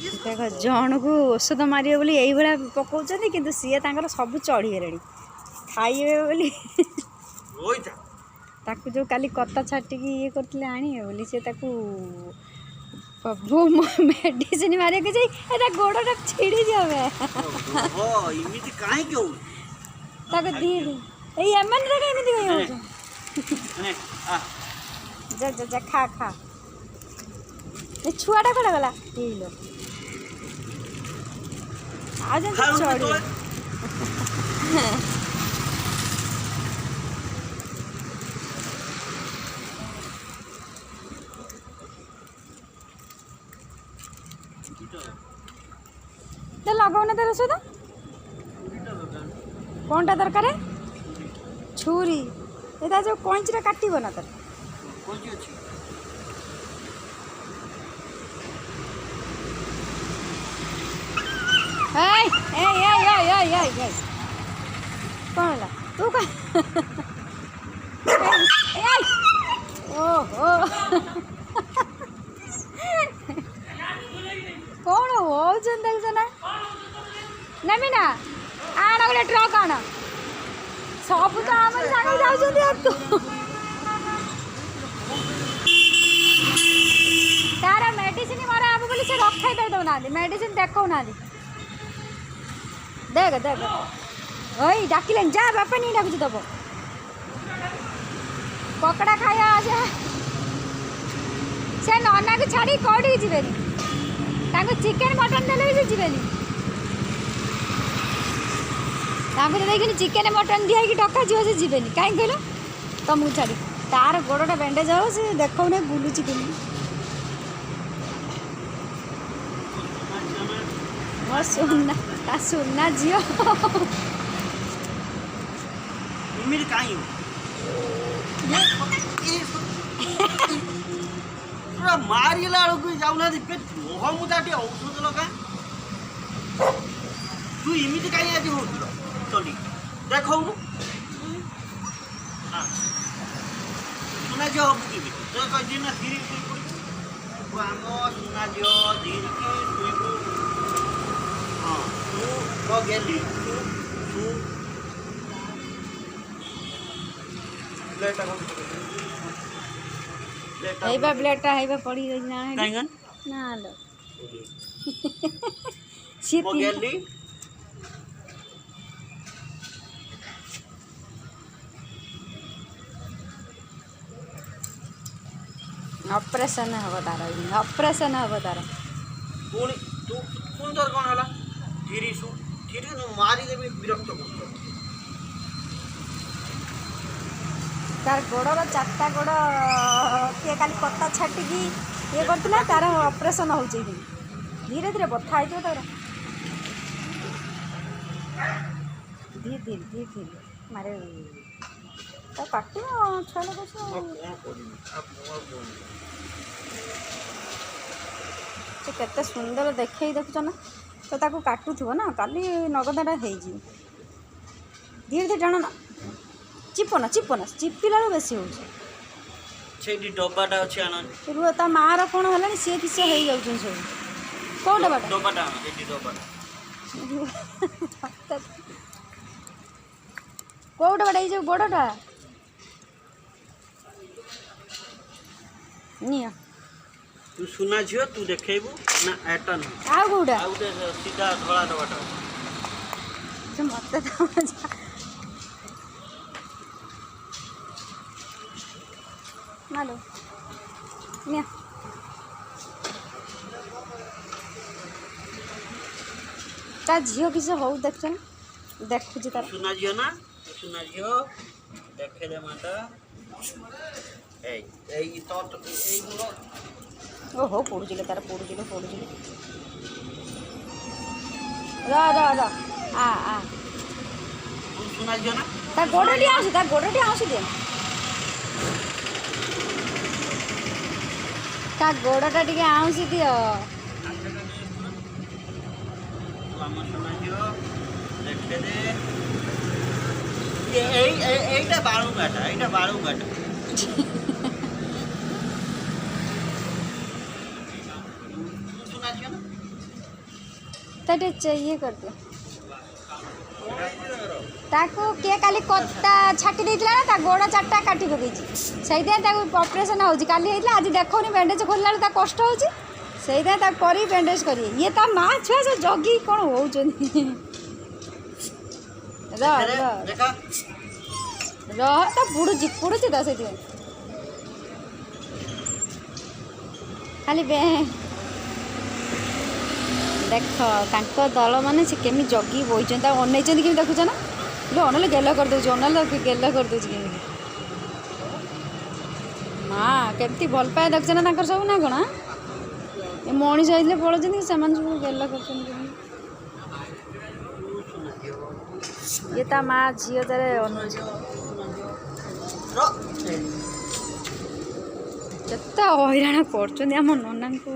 देख जन को औषध मारे बोली यही भाया पकाउछन्ति किंतु सीए तांकर सब चढ़ीगले खाइबे बोली ताकू जो काली कता छाटिकी ये करथिले आनी बोली से ताकू मेडिसिन मारे के जाई एटा गोड़टा छिड़ी जावे ओ इमिति काहे के हो ताको दी ए एमन रे इमिति कहि हो ने आ जा जा जा खा खा ए छुआटा कोला गला ए लो आ जा चढ़ी तो लगाओ ना तेरे सो कौन टा दरकार छुरी एटा जो कंचरा काटिबो ना तर कोंची अछि ए ए ए ए ए ए कौन ला तू का ए ओ कौन हो देख ना नमी ना आण गोटे ट्रक आण सब तो आम सांगे जाऊँ तार मेडिसिन मरा हम बोली से रखाई दे दौना मेडिसिन देखो ना देख देख ओई डाकिले जा बापा नहीं डाकुच दब पकड़ा खाया से नना को छाड़ी कौड़ी जीवेनी चिकेन मटन देले भी जीवेनी देखिए चिकेन मटन दिया कि डका जीव से जीवेनी कहीं कहल तुमको छाड़ी तार गोड़टा बैंडेज हो से देखो ना बुलूची कि मो सुना ता सुना झील पूरा मारिला को जाऊना लोह मुझा औषध लगा तू इमिति कहीं आज हो चली देख सुना झील हबू कि तो कही ना धीरे आम सुना झील धीरे शुबू हाँ तू गेली तू हेबा ब्लेडटा हेबा पड़ी गई ना कांगन ना लो सीती गेली ऑपरेशन हबो तार ऑपरेशन हबो तार पुणी तू पुणी तोर कौन हला धीरे सु धीरे मारी देबी विरक्त कर तार गोड़र चार्टा गोड़ किए खाली कता छाटिकी ये करथिला तार ऑपरेशन हो धीरे धीरे बथा हो तार धीरे धीरे धीरे धीरे मारे तो काट छुआ लोग से केते सुंदर देखे देखुच ना तो ताकू काटुथो ना काली नगदाटा हो धीरे धीरे टाण ना चिपना चिपना चिपिला बेसी हो डब्बाटा अच्छी आना रुह ता मार कौन है सी किस हो जाऊँ सब कौ डब्बाटा डब्बाटा कौ डब्बाटा ये बड़टा निया तू सुना झील तू देखेबू ना एटा ना आउ कौटा आउ सीधा धड़ा डब्बाटा मत तो मजा मालो निया ता झील किस हो देख देखुची तार सुना झील ना सुना झील देखे दे माता ए तो ए गुलो ओहो पड़ुचिले तार पड़ुचिले रा रा रा आ सुना झील ना ता गोड़टी आउसी दे ता गोड़टा टिके आउसी दियो सुना झील देखे दे এইটা বাড়ু কাটা এইটা বাড়ু কাটা শোনা ছিল না ଇଏ କରିଦିଅ ତାକୁ କିଏ କାଲି କତା ଛାଟି ଦେଇଥିଲା ନା ତା ଗୋଡ଼ 4ଟା କାଟି ପକେଇଛି ସେଇଥିପାଇଁ ତାକୁ ଅପରେସନ୍ ହେଉଛି କାଲି ହେଇଥିଲା ଆଜି ଦେଖଉନି ବ୍ୟାଣ୍ଡେଜ୍ ଖୋଲିଲା ବେଳକୁ ତା କଷ୍ଟ ହେଉଛି ସେଇଥିପାଇଁ ତାକୁ କରି ବ୍ୟାଣ୍ଡେଜ୍ କରିବେ ଇଏ ତା ମା ଛୁଆ ସବୁ ଜଗି କ'ଣ ହେଉଛନ୍ତି ରହ ତା ପୁଡ଼ୁଛି ତ ସେଇଥିପାଇଁ ଖାଲି ଦେଖ ତାଙ୍କ ଦଳ ମାନେ ସେ କେମିତି ଜଗି ବହିଛନ୍ତି ତାକୁ ଅନେଇଛନ୍ତି କେମିତି ଦେଖୁଛ ନା ଅନେଇଲେ ଗେଲ କରିଦେଉଛି ଗେଲ କରିଦେଉଛି କେମିତି ମା କେମିତି ଭଲ ପାଏ ଦେଖୁଛ ନା ତାଙ୍କର ସବୁ ନା କ'ଣ ଏ ମଣିଷ ହେଇଥିଲେ ପଳଉଛନ୍ତି ସେମାନେ ସବୁ ଗେଲ କରୁଛନ୍ତି କେମିତି ଇଏ ତା ମା ଝିଅ ତାର ଅନଉଛି କେତେ ହଇରାଣ କରୁଛନ୍ତି ଆମ ନନାଙ୍କୁ